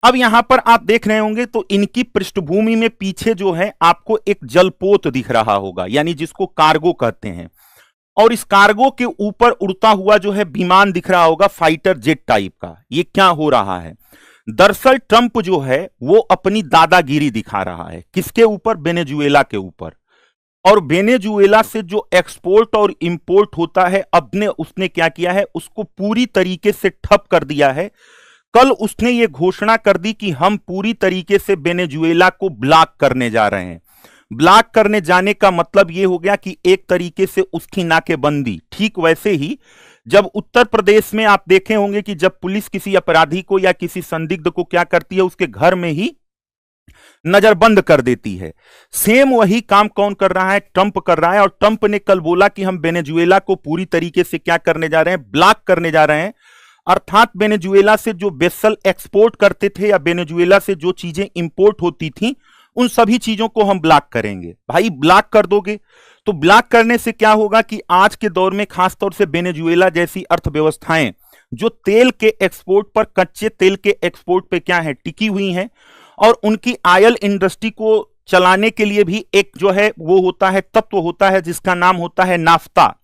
अब यहां पर आप देख रहे होंगे तो इनकी पृष्ठभूमि में पीछे जो है आपको एक जलपोत दिख रहा होगा, यानी जिसको कार्गो कहते हैं। और इस कार्गो के ऊपर उड़ता हुआ जो है विमान दिख रहा होगा, फाइटर जेट टाइप का। ये क्या हो रहा है? दरअसल ट्रंप जो है वो अपनी दादागिरी दिखा रहा है। किसके ऊपर? वेनेजुएला के ऊपर। और वेनेजुएला से जो एक्सपोर्ट और इंपोर्ट होता है, अपने उसने क्या किया है, उसको पूरी तरीके से ठप कर दिया है। कल उसने ये घोषणा कर दी कि हम पूरी तरीके से वेनेजुएला को ब्लॉक करने जा रहे हैं। ब्लॉक करने जाने का मतलब यह हो गया कि एक तरीके से उसकी नाकेबंदी। ठीक वैसे ही जब उत्तर प्रदेश में आप देखे होंगे कि जब पुलिस किसी अपराधी को या किसी संदिग्ध को क्या करती है, उसके घर में ही नजरबंद कर देती है। सेम वही काम कौन कर रहा है? ट्रंप कर रहा है। और ट्रंप ने कल बोला कि हम वेनेजुएला को पूरी तरीके से क्या करने जा रहे हैं? ब्लॉक करने जा रहे हैं। अर्थात वेनेजुएला से जो वेसल एक्सपोर्ट करते थे या वेनेजुएला से जो चीजें इंपोर्ट होती थी, उन सभी चीजों को हम ब्लॉक करेंगे। भाई ब्लॉक कर दोगे तो ब्लॉक करने से क्या होगा कि आज के दौर में खासतौर से वेनेजुएला जैसी अर्थव्यवस्थाएं जो तेल के एक्सपोर्ट पर, कच्चे तेल के एक्सपोर्ट पे क्या है, टिकी हुई हैं। और उनकी ऑयल इंडस्ट्री को चलाने के लिए भी एक जो है वो होता है, तत्व होता है जिसका नाम होता है नाफ्ता।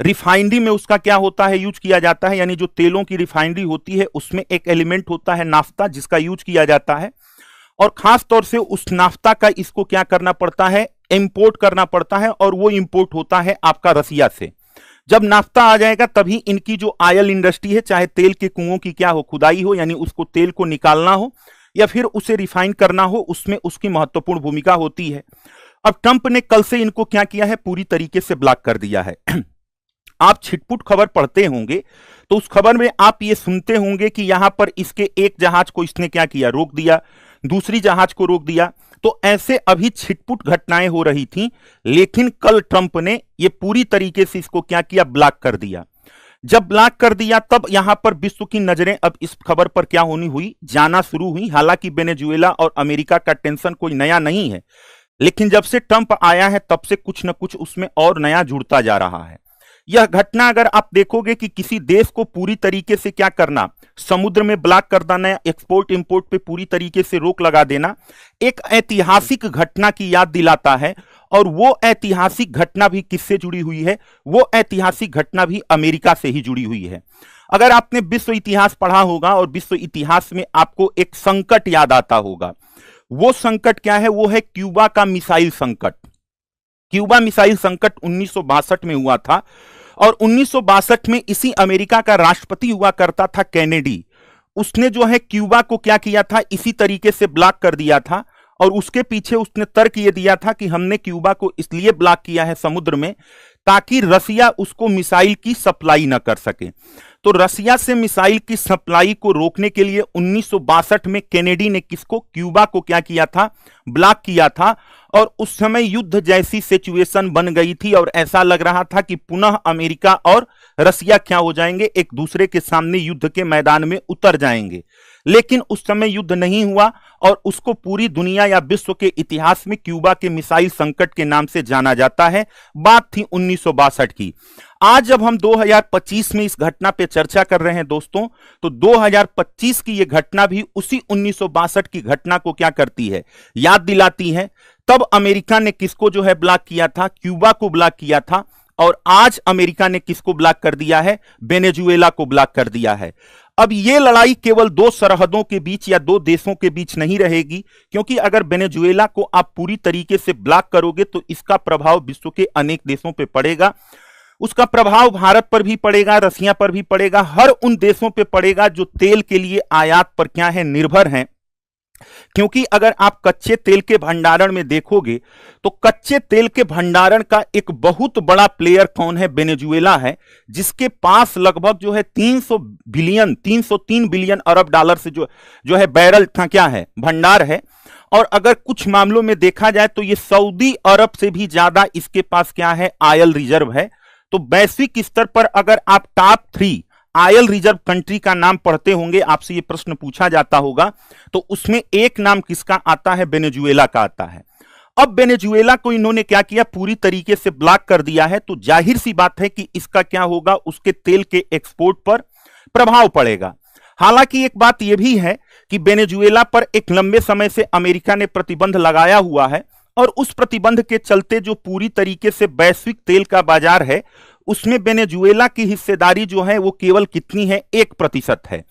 रिफाइनरी में उसका क्या होता है, यूज किया जाता है। यानी जो तेलों की रिफाइनरी होती है उसमें एक एलिमेंट होता है नाफ्ता, जिसका यूज किया जाता है। और खास तौर से उस नाफ्ता का इसको क्या करना पड़ता है, इंपोर्ट करना पड़ता है। और वो इंपोर्ट होता है आपका रसिया से। जब नाफ्ता आ जाएगा तभी इनकी जो ऑयल इंडस्ट्री है, चाहे तेल के कुओं की क्या हो, खुदाई हो, यानी उसको तेल को निकालना हो या फिर उसे रिफाइन करना हो, उसमें उसकी महत्वपूर्ण भूमिका होती है। अब ट्रंप ने कल से इनको क्या किया है, पूरी तरीके से ब्लॉक कर दिया है। आप छिटपुट खबर पढ़ते होंगे तो उस खबर में आप ये सुनते होंगे कि यहां पर इसके एक जहाज को इसने क्या किया, रोक दिया, दूसरी जहाज को रोक दिया। तो ऐसे अभी छिटपुट घटनाएं हो रही थी। लेकिन कल ट्रंप ने ये पूरी तरीके से इसको क्या किया, ब्लॉक कर दिया। जब ब्लॉक कर दिया तब यहां पर विश्व की नजरें अब इस खबर पर क्या होनी हुई, जाना शुरू हुई। हालांकि वेनेजुएला और अमेरिका का टेंशन कोई नया नहीं है, लेकिन जब से ट्रंप आया है तब से कुछ न कुछ उसमें और नया जुड़ता जा रहा है। यह घटना अगर आप देखोगे कि किसी देश को पूरी तरीके से क्या करना, समुद्र में ब्लॉक कर देना, एक्सपोर्ट इंपोर्ट पे पूरी तरीके से रोक लगा देना, एक ऐतिहासिक घटना की याद दिलाता है। और वो ऐतिहासिक घटना भी किससे जुड़ी हुई है? वो ऐतिहासिक घटना भी अमेरिका से ही जुड़ी हुई है। अगर आपने विश्व इतिहास पढ़ा होगा और विश्व इतिहास में आपको एक संकट याद आता होगा, वो संकट क्या है? वो है क्यूबा का मिसाइल संकट। क्यूबा मिसाइल संकट 1962 में हुआ था। और 1962 में इसी अमेरिका का राष्ट्रपति हुआ करता था कैनेडी। उसने जो है क्यूबा को क्या किया था, इसी तरीके से ब्लॉक कर दिया था। और उसके पीछे उसने तर्क ये दिया था कि हमने क्यूबा को इसलिए ब्लॉक किया है समुद्र में ताकि रसिया उसको मिसाइल की सप्लाई न कर सके। तो रसिया से मिसाइल की सप्लाई को रोकने के लिए 1962 में कैनेडी ने किसको, क्यूबा को क्या किया था, ब्लॉक किया था। और उस समय युद्ध जैसी सिचुएशन बन गई थी और ऐसा लग रहा था कि पुनः अमेरिका और रसिया क्या हो जाएंगे, एक दूसरे के सामने युद्ध के मैदान में उतर जाएंगे। लेकिन उस समय युद्ध नहीं हुआ और उसको पूरी दुनिया या विश्व के इतिहास में क्यूबा के मिसाइल संकट के नाम से जाना जाता है। बात थी 1962 की। आज जब हम 2025 में इस घटना पे चर्चा कर रहे हैं दोस्तों, तो 2025 की यह घटना भी उसी 1962 की घटना को क्या करती है, याद दिलाती है। तब अमेरिका ने किसको जो है ब्लॉक किया था, क्यूबा को ब्लॉक किया था। और आज अमेरिका ने किसको ब्लॉक कर दिया है, वेनेजुएला को ब्लॉक कर दिया है। अब यह लड़ाई केवल दो सरहदों के बीच या दो देशों के बीच नहीं रहेगी, क्योंकि अगर वेनेजुएला को आप पूरी तरीके से ब्लॉक करोगे तो इसका प्रभाव विश्व के अनेक देशों पर पड़ेगा। उसका प्रभाव भारत पर भी पड़ेगा, रसिया पर भी पड़ेगा, हर उन देशों पर पड़ेगा जो तेल के लिए आयात पर क्या है, निर्भर हैं। क्योंकि अगर आप कच्चे तेल के भंडारण में देखोगे तो कच्चे तेल के भंडारण का एक बहुत बड़ा प्लेयर कौन है, वेनेजुएला है, जिसके पास लगभग जो है 303 बिलियन अरब डॉलर से जो है बैरल का क्या है, भंडार है। और अगर कुछ मामलों में देखा जाए तो ये सऊदी अरब से भी ज्यादा इसके पास क्या है, ऑयल रिजर्व है। तो वैश्विक स्तर पर अगर आप टॉप 3 ऑयल रिजर्व कंट्री का नाम पढ़ते होंगे, आपसे ये प्रश्न पूछा जाता होगा, तो उसमें एक नाम किसका आता है, वेनेजुएला का आता है। अब वेनेजुएला को इन्होंने क्या किया, पूरी तरीके से ब्लॉक कर दिया है। तो जाहिर सी बात है कि इसका क्या होगा, उसके तेल के एक्सपोर्ट पर प्रभाव पड़ेगा। हालांकि एक बात यह भी है कि वेनेजुएला पर एक लंबे समय से अमेरिका ने प्रतिबंध लगाया हुआ है और उस प्रतिबंध के चलते जो पूरी तरीके से वैश्विक तेल का बाजार है उसमें वेनेजुएला की हिस्सेदारी जो है वो केवल कितनी है, 1% है।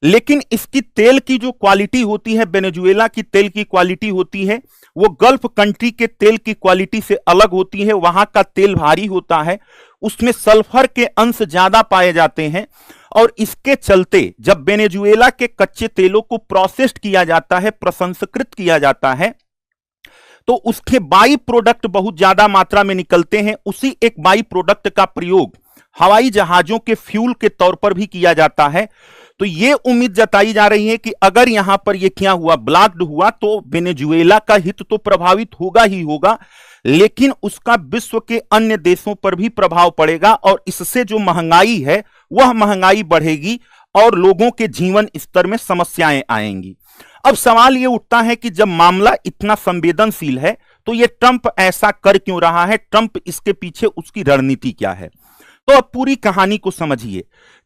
लेकिन इसकी तेल की जो क्वालिटी होती है, वेनेजुएला की तेल की क्वालिटी होती है वो गल्फ कंट्री के तेल की क्वालिटी से अलग होती है। वहां का तेल भारी होता है, उसमें सल्फर के अंश ज्यादा पाए जाते हैं और इसके चलते जब वेनेजुएला के कच्चे तेलों को प्रोसेस्ड किया जाता है, प्रसंस्कृत किया जाता है, तो उसके बाई प्रोडक्ट बहुत ज्यादा मात्रा में निकलते हैं। उसी एक बाई प्रोडक्ट का प्रयोग हवाई जहाजों के फ्यूल के तौर पर भी किया जाता है। तो यह उम्मीद जताई जा रही है कि अगर यहां पर यह क्या हुआ, ब्लॉक्ड हुआ, तो वेनेजुएला का हित तो प्रभावित होगा ही होगा, लेकिन उसका विश्व के अन्य देशों पर भी प्रभाव पड़ेगा और इससे जो महंगाई है वह महंगाई बढ़ेगी और लोगों के जीवन स्तर में समस्याएं आएंगी। अब सवाल यह उठता है कि जब मामला इतना संवेदनशील है तो यह ट्रंप ऐसा कर क्यों रहा है, ट्रंप इसके पीछे उसकी रणनीति क्या है। तो अब पूरी कहानी को समझिए।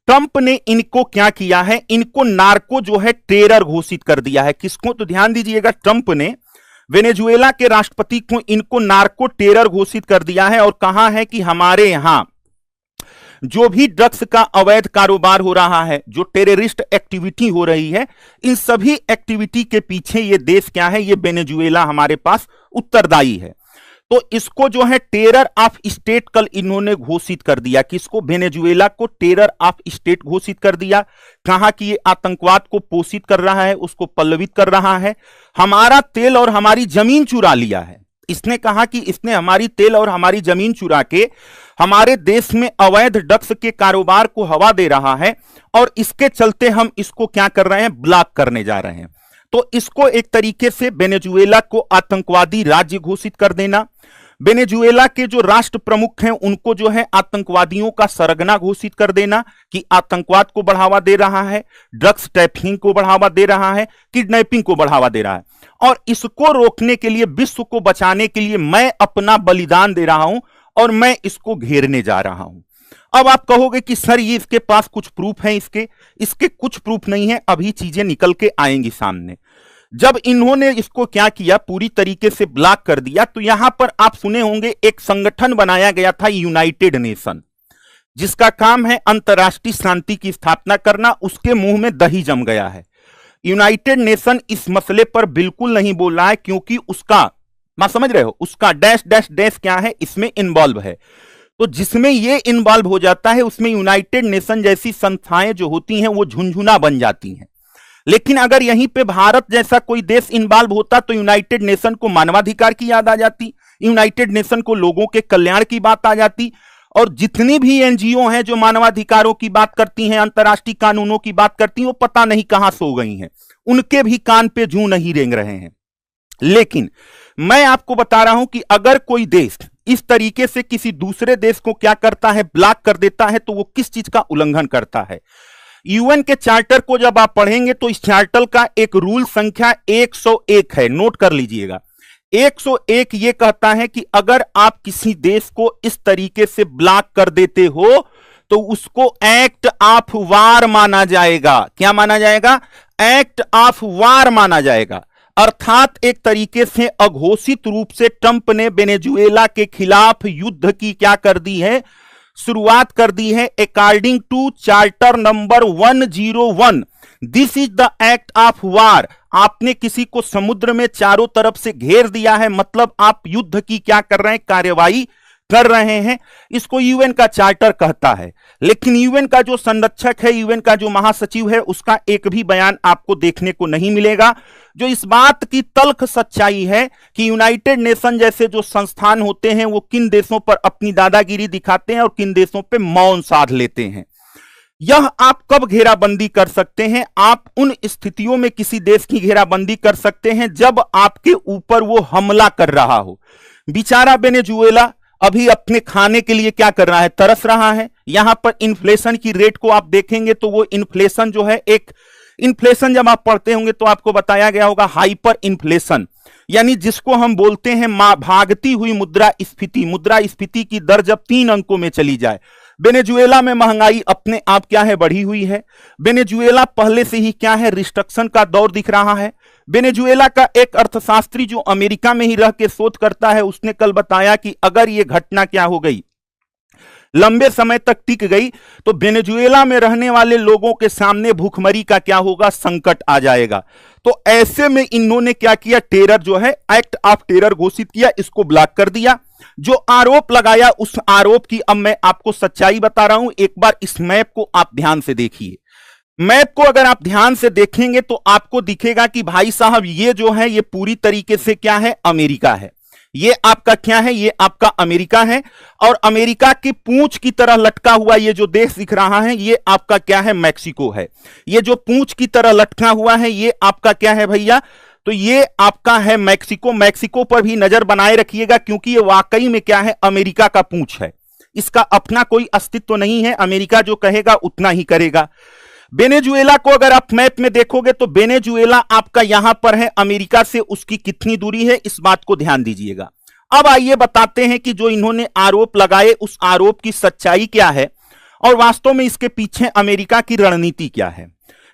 ट्रंप ने इनको क्या किया है, इनको नार्को जो है टेरर घोषित कर दिया है। किसको, तो ध्यान दीजिएगा, ट्रंप ने वेनेजुएला के राष्ट्रपति को इनको नार्को टेरर घोषित कर दिया है और कहा है कि हमारे यहां जो भी ड्रग्स का अवैध कारोबार हो रहा है, जो टेररिस्ट एक्टिविटी हो रही है, इन सभी एक्टिविटी के पीछे ये देश क्या है, ये वेनेजुएला हमारे पास उत्तरदायी है। तो इसको जो है टेरर ऑफ स्टेट कल इन्होंने घोषित कर दिया। किसको, वेनेजुएला को टेरर ऑफ स्टेट घोषित कर दिया। कहा कि ये आतंकवाद को पोषित कर रहा है, उसको पल्लवित कर रहा है, हमारा तेल और हमारी जमीन चुरा लिया है। इसने कहा कि इसने हमारी तेल और हमारी जमीन चुरा के हमारे देश में अवैध ड्रग्स के कारोबार को हवा दे रहा है और इसके चलते हम इसको क्या कर रहे हैं, ब्लॉक करने जा रहे हैं। तो इसको एक तरीके से वेनेजुएला को आतंकवादी राज्य घोषित कर देना, वेनेजुएला के जो राष्ट्र प्रमुख हैं उनको जो है आतंकवादियों का सरगना घोषित कर देना कि आतंकवाद को बढ़ावा दे रहा है, ड्रग्स ट्रैफिकिंग को बढ़ावा दे रहा है, किडनैपिंग को बढ़ावा दे रहा है। और इसको रोकने के लिए, विश्व को बचाने के लिए मैं अपना बलिदान दे रहा हूं और मैं इसको घेरने जा रहा हूं। अब आप कहोगे कि सर ये इसके पास कुछ प्रूफ है, इसके कुछ प्रूफ नहीं है, अभी चीजें निकल के आएंगी सामने। जब इन्होंने इसको क्या किया, पूरी तरीके से ब्लॉक कर दिया, तो यहां पर आप सुने होंगे एक संगठन बनाया गया था यूनाइटेड नेशन, जिसका काम है अंतरराष्ट्रीय शांति की स्थापना करना। उसके मुंह में दही जम गया है। यूनाइटेड नेशन इस मसले पर बिल्कुल नहीं बोल रहा है क्योंकि उसका, आप समझ रहे हो, उसका डैश डैश डैश क्या है, इसमें इन्वॉल्व है। तो जिसमें ये इन्वॉल्व हो जाता है उसमें यूनाइटेड नेशन जैसी संस्थाएं जो होती हैं वो झुनझुना बन जाती हैं। लेकिन अगर यहीं पे भारत जैसा कोई देश इन्वॉल्व होता तो यूनाइटेड नेशन को मानवाधिकार की याद आ जाती, यूनाइटेड नेशन को लोगों के कल्याण की बात आ जाती, और जितनी भी एनजीओ हैं जो मानवाधिकारों की बात करती हैं, अंतर्राष्ट्रीय कानूनों की बात करती हैं, वो पता नहीं कहां सो गई हैं, उनके भी कान पे जूं नहीं रेंग रहे हैं। लेकिन मैं आपको बता रहा हूं कि अगर कोई देश इस तरीके से किसी दूसरे देश को क्या करता है, ब्लॉक कर देता है, तो वो किस चीज का उल्लंघन करता है। यूएन के चार्टर को जब आप पढ़ेंगे तो इस चार्टर का एक रूल संख्या 101 है, नोट कर लीजिएगा। 101 ये कहता है कि अगर आप किसी देश को इस तरीके से ब्लॉक कर देते हो तो उसको एक्ट ऑफ वार माना जाएगा। क्या माना जाएगा? एक्ट ऑफ वार माना जाएगा। अर्थात एक तरीके से अघोषित रूप से ट्रंप ने वेनेजुएला के खिलाफ युद्ध की क्या कर दी है, शुरुआत कर दी है। According to charter number 101 this is the act of war. आपने किसी को समुद्र में चारों तरफ से घेर दिया है, मतलब आप युद्ध की क्या कर रहे हैं, कार्रवाई कर रहे हैं। इसको यूएन का चार्टर कहता है। लेकिन यूएन का जो संरक्षक है, यूएन का जो महासचिव है, उसका एक भी बयान आपको देखने को नहीं मिलेगा जो इस बात की तल्ख सच्चाई है कि यूनाइटेड नेशन जैसे जो संस्थान होते हैं वो किन देशों पर अपनी दादागिरी दिखाते हैं और किन देशों पर मौन साध लेते हैं। यह आप कब घेराबंदी कर सकते हैं? आप उन स्थितियों में किसी देश की घेराबंदी कर सकते हैं जब आपके ऊपर वो हमला कर रहा हो। बेचारा वेनेजुएला अभी अपने खाने के लिए क्या कर रहा है, तरस रहा है। यहां पर इन्फ्लेशन की रेट को आप देखेंगे तो वो इन्फ्लेशन जो है, एक इन्फ्लेशन जब आप पढ़ते होंगे तो आपको बताया गया होगा हाइपर इन्फ्लेशन, यानी जिसको हम बोलते हैं भागती हुई मुद्रास्फीति। मुद्रास्फीति की दर जब 3 अंकों में चली जाए, वेनेजुएला में महंगाई अपने आप क्या है बढ़ी हुई है। वेनेजुएला पहले से ही क्या है रिस्ट्रक्शन का दौर दिख रहा है। वेनेजुएला का एक अर्थशास्त्री जो अमेरिका में ही रह के शोध करता है, उसने कल बताया कि अगर यह घटना क्या हो गई, लंबे समय तक टिक गई, तो वेनेजुएला में रहने वाले लोगों के सामने भूखमरी का क्या होगा, संकट आ जाएगा। तो ऐसे में इन्होंने क्या किया, टेरर जो है एक्ट ऑफ टेरर घोषित किया, इसको ब्लॉक कर दिया। जो आरोप लगाया उस आरोप की अब मैं आपको सच्चाई बता रहा हूं। एक बार इस मैप को आप ध्यान से देखिए। मैप को अगर आप ध्यान से देखेंगे तो आपको दिखेगा कि भाई साहब ये जो है ये पूरी तरीके से क्या है, अमेरिका है। ये आपका क्या है, ये आपका अमेरिका है। और अमेरिका की पूंछ की तरह लटका हुआ ये जो देश दिख रहा है, ये आपका क्या है, मैक्सिको है। ये जो पूंछ की तरह लटका हुआ है ये आपका क्या है भैया, तो ये आपका है मैक्सिको। मैक्सिको पर भी नजर बनाए रखिएगा क्योंकि ये वाकई में क्या है, अमेरिका का पूंछ है। इसका अपना कोई अस्तित्व नहीं है, अमेरिका जो कहेगा उतना ही करेगा। वेनेजुएला को अगर आप मैप में देखोगे तो वेनेजुएला आपका यहां पर है, अमेरिका से उसकी कितनी दूरी है, इस बात को ध्यान दीजिएगा। अब आइए बताते हैं कि जो इन्होंने आरोप लगाए उस आरोप की सच्चाई क्या है और वास्तव में इसके पीछे अमेरिका की रणनीति क्या है।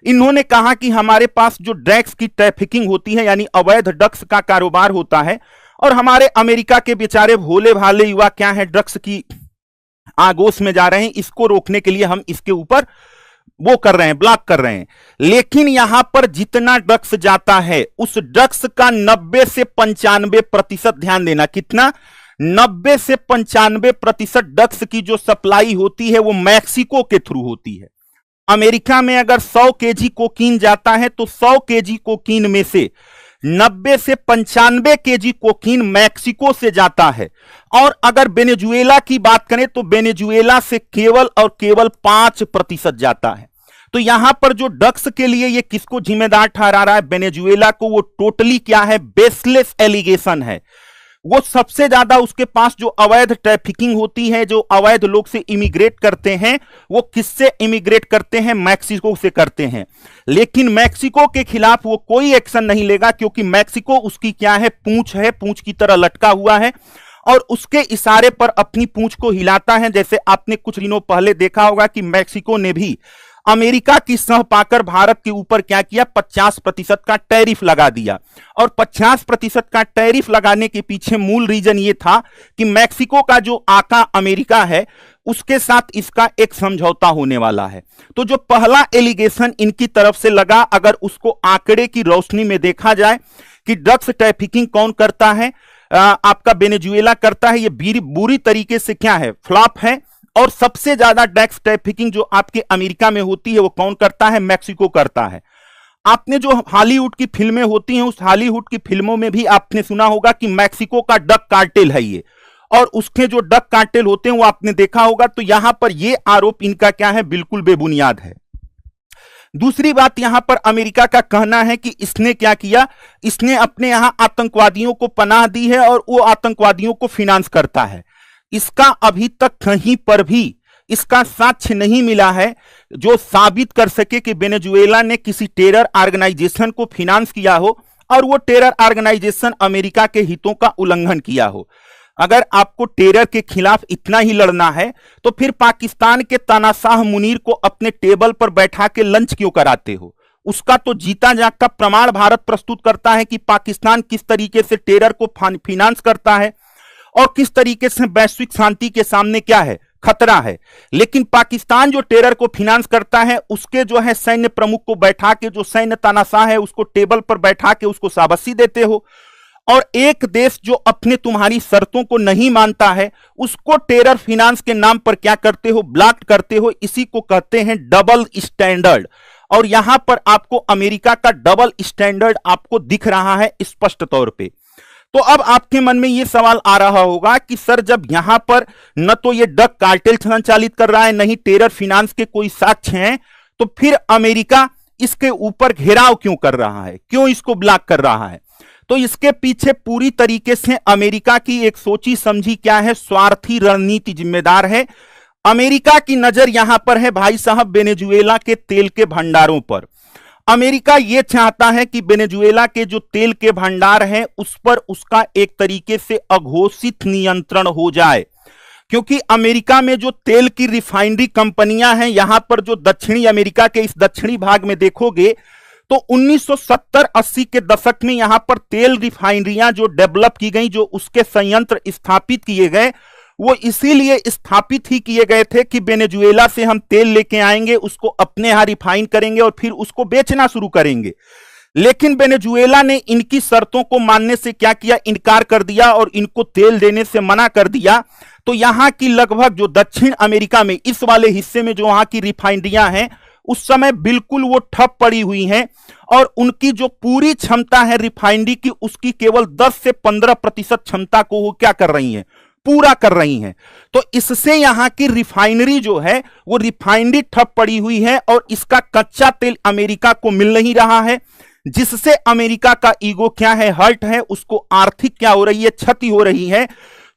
इन्होंने कहा कि हमारे पास जो ड्रग्स की ट्रैफिकिंग होती है, यानी अवैध ड्रग्स का कारोबार होता है, और हमारे अमेरिका के बेचारे भोले भाले युवा क्या है, ड्रग्स की आगोश में जा रहे हैं। इसको रोकने के लिए हम इसके ऊपर वो कर रहे हैं, ब्लॉक कर रहे हैं। लेकिन यहां पर जितना ड्रग्स जाता है उस ड्रग्स का 90 से 95%, ध्यान देना कितना, 90 से 95% ड्रग्स की जो सप्लाई होती है वो मैक्सिको के थ्रू होती है। अमेरिका में अगर 100 केजी कोकीन जाता है तो 100 केजी कोकीन में से 90 से 95 केजी कोकीन मैक्सिको से जाता है। और अगर वेनेजुएला की बात करें तो वेनेजुएला से केवल और केवल 5% जाता है। तो यहां पर जो ड्रग्स के लिए ये किसको जिम्मेदार ठहरा रहा है, वेनेजुएला को, वो टोटली क्या है, बेसलेस एलिगेशन है। वो सबसे ज्यादा उसके पास जो अवैध ट्रैफिकिंग होती है, जो अवैध लोग से इमिग्रेट करते हैं, वो किससे इमिग्रेट करते हैं, मैक्सिको से करते हैं। लेकिन मैक्सिको के खिलाफ वो कोई एक्शन नहीं लेगा क्योंकि मैक्सिको उसकी क्या है, पूंछ है, पूंछ की तरह लटका हुआ है और उसके इशारे पर अपनी पूंछ को हिलाता है। जैसे आपने कुछ दिनों पहले देखा होगा कि मैक्सिको ने भी अमेरिका की सह पाकर भारत के ऊपर क्या किया, 50% का टैरिफ लगा दिया। और 50% का टैरिफ लगाने के पीछे मूल रीजन ये था कि मैक्सिको का जो आका अमेरिका है उसके साथ इसका एक समझौता होने वाला है। तो जो पहला एलिगेशन इनकी तरफ से लगा, अगर उसको आंकड़े की रोशनी में देखा जाए कि ड्रग्स ट्रैफिकिंग कौन करता है, आपका वेनेजुएला करता है, ये बुरी तरीके से क्या है, फ्लॉप है। और सबसे ज्यादा ड्रग्स ट्रैफिकिंग जो आपके अमेरिका में होती है वो कौन करता है, मैक्सिको करता है। आपने जो हॉलीवुड की फिल्में होती हैं उस हॉलीवुड की फिल्मों में भी आपने सुना होगा कि मैक्सिको का ड्रग कार्टेल है ये, और उसके जो ड्रग कार्टेल होते हैं वो आपने देखा होगा। तो यहां पर ये आरोप इनका क्या है, बिल्कुल बेबुनियाद है। दूसरी बात, यहां पर अमेरिका का कहना है कि इसने क्या किया, इसने अपने यहां आतंकवादियों को पनाह दी है और वो आतंकवादियों को फिनांस करता है। इसका अभी तक कहीं पर भी इसका साक्ष्य नहीं मिला है जो साबित कर सके कि वेनेजुएला ने किसी टेरर ऑर्गेनाइजेशन को फिनांस किया हो और वो टेरर ऑर्गेनाइजेशन अमेरिका के हितों का उल्लंघन किया हो। अगर आपको टेरर के खिलाफ इतना ही लड़ना है तो फिर पाकिस्तान के तानाशाह मुनीर को अपने टेबल पर बैठा के लंच क्यों कराते हो। उसका तो जीता जागता प्रमाण भारत प्रस्तुत करता है कि पाकिस्तान किस तरीके से टेरर को फिनांस करता है और किस तरीके से वैश्विक शांति के सामने क्या है, खतरा है। लेकिन पाकिस्तान जो टेरर को फिनांस करता है उसके जो है सैन्य प्रमुख को बैठा के, जो सैन्य तानाशाह है उसको टेबल पर बैठा के उसको शाबाशी देते हो। और एक देश जो अपने तुम्हारी शर्तों को नहीं मानता है उसको टेरर फिनांस के नाम पर क्या करते हो, ब्लॉक करते हो। इसी को कहते हैं डबल स्टैंडर्ड। और यहां पर आपको अमेरिका का डबल स्टैंडर्ड आपको दिख रहा है स्पष्ट तौर पे। तो अब आपके मन में यह सवाल आ रहा होगा कि सर जब यहां पर न तो यह ड्रग कार्टेल संचालित कर रहा है, न ही टेरर फिनांस के कोई साक्ष्य हैं, तो फिर अमेरिका इसके ऊपर घेराव क्यों कर रहा है, क्यों इसको ब्लॉक कर रहा है। तो इसके पीछे पूरी तरीके से अमेरिका की एक सोची समझी क्या है, स्वार्थी रणनीति जिम्मेदार है। अमेरिका की नजर यहां पर है भाई साहब वेनेजुएला के तेल के भंडारों पर। अमेरिका यह चाहता है कि वेनेजुएला के जो तेल के भंडार हैं उस पर उसका एक तरीके से अघोषित नियंत्रण हो जाए। क्योंकि अमेरिका में जो तेल की रिफाइनरी कंपनियां हैं, यहां पर जो दक्षिणी अमेरिका के इस दक्षिणी भाग में देखोगे तो 1970-80 के दशक में यहां पर तेल रिफाइनरियां जो डेवलप की गई, जो उसके संयंत्र स्थापित किए गए, वो इसीलिए स्थापित ही किए गए थे कि वेनेजुएला से हम तेल लेके आएंगे, उसको अपने यहां रिफाइन करेंगे और फिर उसको बेचना शुरू करेंगे। लेकिन वेनेजुएला ने इनकी शर्तों को मानने से क्या किया, इनकार कर दिया और इनको तेल देने से मना कर दिया। तो यहां की लगभग जो दक्षिण अमेरिका में इस वाले हिस्से में जो वहां की रिफाइनरियां हैं, उस समय बिल्कुल वो ठप पड़ी हुई हैं और उनकी जो पूरी क्षमता है रिफाइनरी की, उसकी केवल 10 से 15% क्षमता को वो क्या कर रही हैं, पूरा कर रही हैं। तो इससे यहां की रिफाइनरी जो है वो रिफाइनरी ठप पड़ी हुई है और इसका कच्चा तेल अमेरिका को मिल नहीं रहा है, जिससे अमेरिका का ईगो क्या है, हर्ट है, उसको आर्थिक क्या हो रही है, क्षति हो रही है।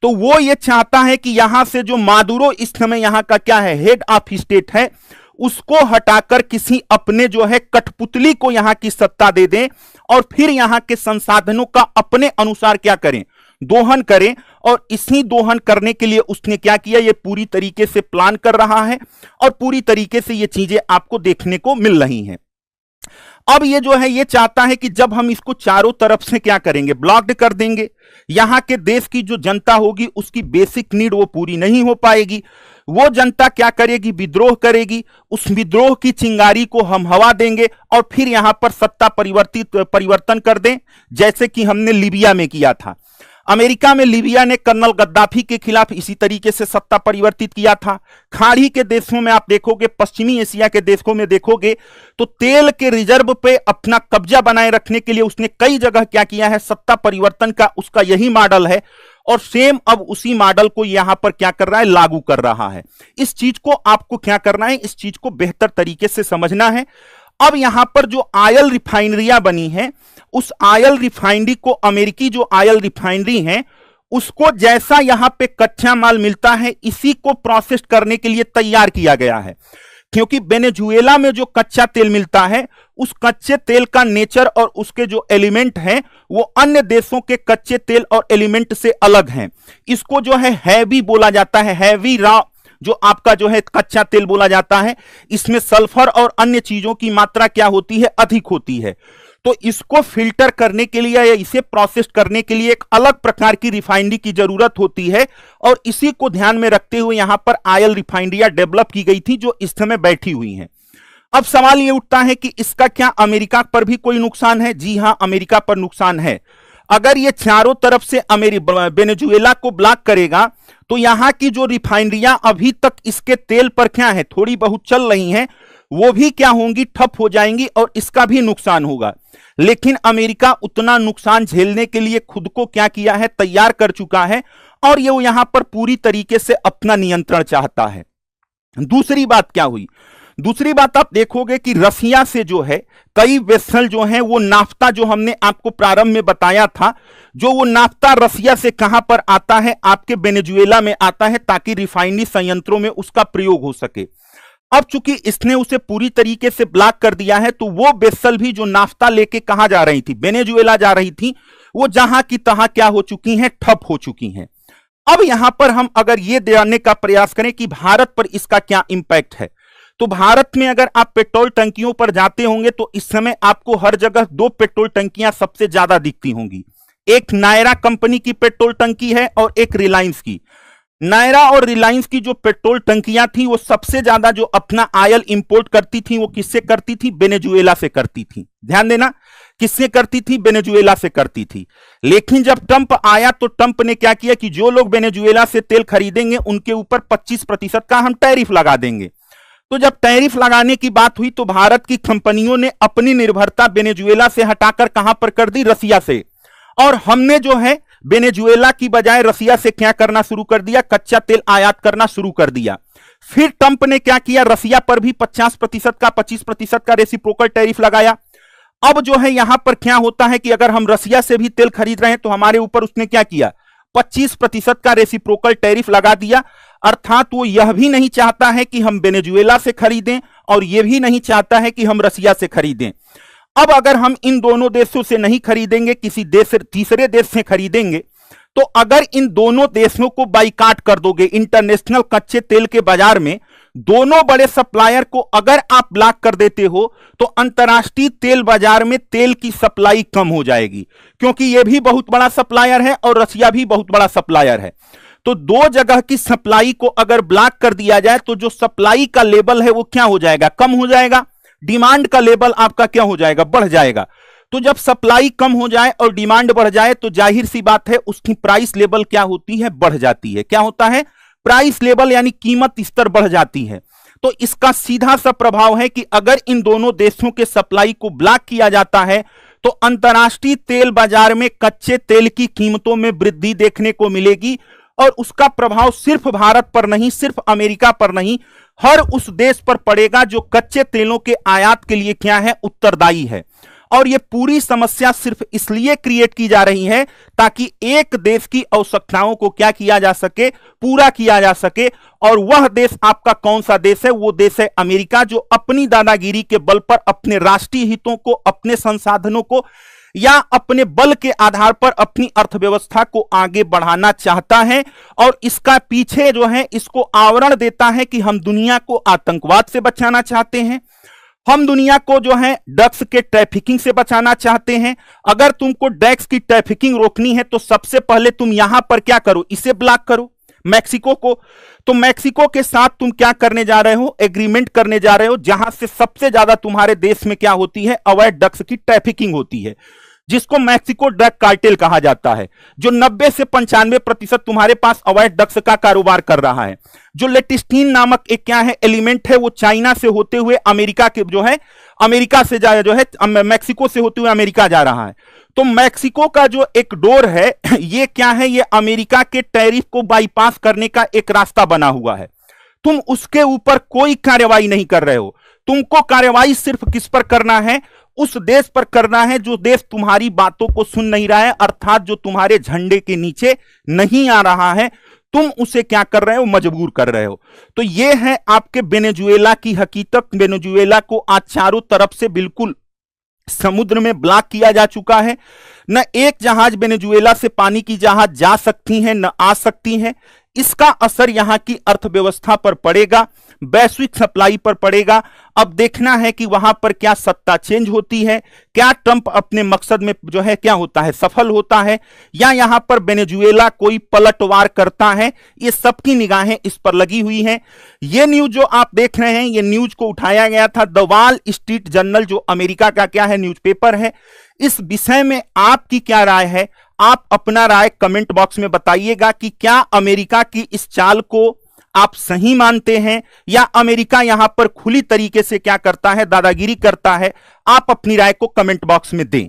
तो वो ये चाहता है कि यहां से जो मादुरो इस समय यहां का क्या है, हेड ऑफ स्टेट है, उसको हटाकर किसी अपने जो है कठपुतली को यहां की सत्ता दे दें और फिर यहां के संसाधनों का अपने अनुसार क्या करें, दोहन करें। और इसी दोहन करने के लिए उसने क्या किया, ये पूरी तरीके से प्लान कर रहा है और पूरी तरीके से ये चीजें आपको देखने को मिल रही हैं। अब ये जो है ये चाहता है कि जब हम इसको चारों तरफ से क्या करेंगे, ब्लॉक्ड कर देंगे, यहां के देश की जो जनता होगी उसकी बेसिक नीड वो पूरी नहीं हो पाएगी। वो जनता क्या करेगी, विद्रोह करेगी, उस विद्रोह की चिंगारी को हम हवा देंगे और फिर यहां पर सत्ता परिवर्तन कर दें, जैसे कि हमने लीबिया में किया था। अमेरिका में लीबिया ने कर्नल गद्दाफी के खिलाफ इसी तरीके से सत्ता परिवर्तित किया था। खाड़ी के देशों में आप देखोगे, पश्चिमी एशिया के देशों में देखोगे तो तेल के रिजर्व पे अपना कब्जा बनाए रखने के लिए उसने कई जगह क्या किया है, सत्ता परिवर्तन का उसका यही मॉडल है और सेम अब उसी मॉडल को यहां पर क्या कर रहा है, लागू कर रहा है। इस चीज को आपको क्या करना है, इस चीज को बेहतर तरीके से समझना है। अब यहां पर जो ऑयल रिफाइनरियां बनी हैं, उस ऑयल रिफाइनरी को, अमेरिकी जो ऑयल रिफाइनरी है, उसको जैसा यहां पे कच्चा माल मिलता है, इसी को प्रोसेस करने के लिए तैयार किया गया है। क्योंकि वेनेजुएला में जो कच्चा तेल मिलता है, उस कच्चे तेल का नेचर और उसके जो एलिमेंट हैं वो अन्य देशों के कच्चे तेल और एलिमेंट से अलग हैं। इसको जो है हैवी बोला जाता है, हैवी रॉ जो आपका जो है कच्चा तेल बोला जाता है, इसमें सल्फर और अन्य चीजों की मात्रा क्या होती है, अधिक होती है। तो इसको फिल्टर करने के लिए या इसे प्रोसेस करने के लिए एक अलग प्रकार की रिफाइनरी की जरूरत होती है और इसी को ध्यान में रखते हुए यहां पर ऑयल रिफाइनरियां डेवलप की गई थी जो इस समय बैठी हुई हैं। अब सवाल यह उठता है कि इसका क्या अमेरिका पर भी कोई नुकसान है? जी हां, अमेरिका पर नुकसान है। अगर ये चारों तरफ से वेनेजुएला को ब्लॉक करेगा तो यहां की जो रिफाइनरियां अभी तक इसके तेल पर क्या है, थोड़ी बहुत चल रही हैं, वो भी क्या होंगी, ठप हो जाएंगी और इसका भी नुकसान होगा। लेकिन अमेरिका उतना नुकसान झेलने के लिए खुद को क्या किया है, तैयार कर चुका है और ये यहां पर पूरी तरीके से अपना नियंत्रण चाहता है। दूसरी बात क्या हुई, दूसरी बात आप देखोगे कि रसिया से जो है कई वेसल जो हैं, वो नाफ्ता जो हमने आपको प्रारंभ में बताया था, जो वो नाफ्ता रसिया से कहां पर आता है, आपके वेनेजुएला में आता है ताकि रिफाइनरी संयंत्रों में उसका प्रयोग हो सके। अब चूंकि इसने उसे पूरी तरीके से ब्लॉक कर दिया है, तो वो वेसल भी जो नाफ्ता लेके कहां जा रही थी, वेनेजुएला जा रही थी, वो जहां की तहां क्या हो चुकी हैं, ठप हो चुकी हैं। अब यहां पर हम अगर ये जानने का प्रयास करें कि भारत पर इसका क्या इंपैक्ट है, तो भारत में अगर आप पेट्रोल टंकियों पर जाते होंगे तो इस समय आपको हर जगह दो पेट्रोल टंकियां सबसे ज्यादा दिखती होंगी। एक नायरा कंपनी की पेट्रोल टंकी है और एक रिलायंस की। नायरा और रिलायंस की जो पेट्रोल टंकियां थी वो सबसे ज्यादा जो अपना ऑयल इंपोर्ट करती थी वो किससे करती थी, वेनेजुएला से करती थी। ध्यान देना, किससे करती थी, वेनेजुएला से करती थी। लेकिन जब ट्रंप आया तो ट्रंप ने क्या किया कि जो लोग वेनेजुएला से तेल खरीदेंगे उनके ऊपर 25% का हम टैरिफ लगा देंगे। तो जब टैरिफ लगाने की बात हुई तो भारत की कंपनियों ने अपनी निर्भरता वेनेजुएला से हटाकर कहां पर कर दी, रसिया से। और हमने जो है वेनेजुएला की बजाय रसिया से क्या करना शुरू कर दिया, कच्चा तेल आयात करना शुरू कर दिया। फिर ट्रंप ने क्या किया, रसिया पर भी 25% का रेसिप्रोकल टैरिफ लगाया। अब जो है यहां पर क्या होता है कि अगर हम रसिया से भी तेल खरीद रहे हैं तो हमारे ऊपर उसने क्या किया, 25% का रेसिप्रोकल टैरिफ लगा दिया। अर्थात वो यह भी नहीं चाहता है कि हम वेनेजुएला से खरीदें और यह भी नहीं चाहता है कि हम रसिया से खरीदें। अब अगर हम इन दोनों देशों से नहीं खरीदेंगे, किसी देश तीसरे देश से खरीदेंगे तो अगर इन दोनों देशों को बाइकाट कर दोगे इंटरनेशनल कच्चे तेल के बाजार में, दोनों बड़े सप्लायर को अगर आप ब्लॉक कर देते हो तो अंतर्राष्ट्रीय तेल बाजार में तेल की सप्लाई कम हो जाएगी, क्योंकि यह भी बहुत बड़ा सप्लायर है और रसिया भी बहुत बड़ा सप्लायर है। तो दो जगह की सप्लाई को अगर ब्लॉक कर दिया जाए तो जो सप्लाई का लेवल है वो क्या हो जाएगा, कम हो जाएगा, डिमांड का लेवल आपका क्या हो जाएगा, बढ़ जाएगा। तो जब सप्लाई कम हो जाए और डिमांड बढ़ जाए तो जाहिर सी बात है उसकी प्राइस लेवल क्या होती है, बढ़ जाती है। क्या होता है, प्राइस लेवल यानी कीमत स्तर बढ़ जाती है। तो इसका सीधा सा प्रभाव है कि अगर इन दोनों देशों के सप्लाई को ब्लॉक किया जाता है तो अंतर्राष्ट्रीय तेल बाजार में कच्चे तेल की कीमतों में वृद्धि देखने को मिलेगी, और उसका प्रभाव सिर्फ भारत पर नहीं, सिर्फ अमेरिका पर नहीं, हर उस देश पर पड़ेगा जो कच्चे तेलों के आयात के लिए क्या है, उत्तरदायी है। और यह पूरी समस्या सिर्फ इसलिए क्रिएट की जा रही है ताकि एक देश की आवश्यकताओं को क्या किया जा सके, पूरा किया जा सके। और वह देश आपका कौन सा देश है, वो देश है अमेरिका, जो अपनी दादागिरी के बल पर अपने राष्ट्रीय हितों को, अपने संसाधनों को या अपने बल के आधार पर अपनी अर्थव्यवस्था को आगे बढ़ाना चाहता है। और इसका पीछे जो है इसको आवरण देता है कि हम दुनिया को आतंकवाद से बचाना चाहते हैं, हम दुनिया को जो है ड्रग्स के ट्रैफिकिंग से बचाना चाहते हैं। अगर तुमको ड्रग्स की ट्रैफिकिंग रोकनी है तो सबसे पहले तुम यहां पर क्या करो, इसे ब्लॉक करो, मैक्सिको को। तो मैक्सिको के साथ तुम क्या करने जा रहे हो, एग्रीमेंट करने जा रहे हो, जहां से सबसे ज्यादा तुम्हारे देश में क्या होती है, अवैध ड्रग्स की ट्रैफिकिंग होती है, जिसको मैक्सिको ड्रग कार्टेल कहा जाता है, जो 90 से 95% तुम्हारे पास अवैध ड्रग्स का कारोबार कर रहा है। जो लेटिस्टीन नामक एक क्या है एलिमेंट है, वो चाइना से होते हुए अमेरिका के जो है, अमेरिका से जो है मैक्सिको से होते हुए अमेरिका जा रहा है। तो मैक्सिको का जो एक डोर है, ये क्या है, ये अमेरिका के टैरिफ को बाईपास करने का एक रास्ता बना हुआ है। तुम उसके ऊपर कोई कार्रवाई नहीं कर रहे हो, तुमको कार्रवाई सिर्फ किस पर करना है, उस देश पर करना है जो देश तुम्हारी बातों को सुन नहीं रहा है, अर्थात जो तुम्हारे झंडे के नीचे नहीं आ रहा है, तुम उसे क्या कर रहे हो, मजबूर कर रहे हो। तो यह है आपके वेनेजुएला की हकीकत। वेनेजुएला को आज चारों तरफ से बिल्कुल समुद्र में ब्लॉक किया जा चुका है। न एक जहाज वेनेजुएला से पानी की जहाज जा सकती हैं, न आ सकती हैं। इसका असर यहां की अर्थव्यवस्था पर पड़ेगा, वैश्विक सप्लाई पर पड़ेगा। अब देखना है कि वहां पर क्या सत्ता चेंज होती है, क्या ट्रंप अपने मकसद में जो है क्या होता है, सफल होता है, या यहां पर वेनेजुएला कोई पलटवार करता है। ये सबकी निगाहें इस पर लगी हुई हैं। ये न्यूज जो आप देख रहे हैं, ये न्यूज को उठाया गया था द वॉल स्ट्रीट जर्नल, जो अमेरिका का क्या है न्यूज़पेपर है। इस विषय में आपकी क्या राय है, आप अपना राय कमेंट बॉक्स में बताइएगा कि क्या अमेरिका की इस चाल को आप सही मानते हैं, या अमेरिका यहां पर खुली तरीके से क्या करता है, दादागिरी करता है। आप अपनी राय को कमेंट बॉक्स में दें।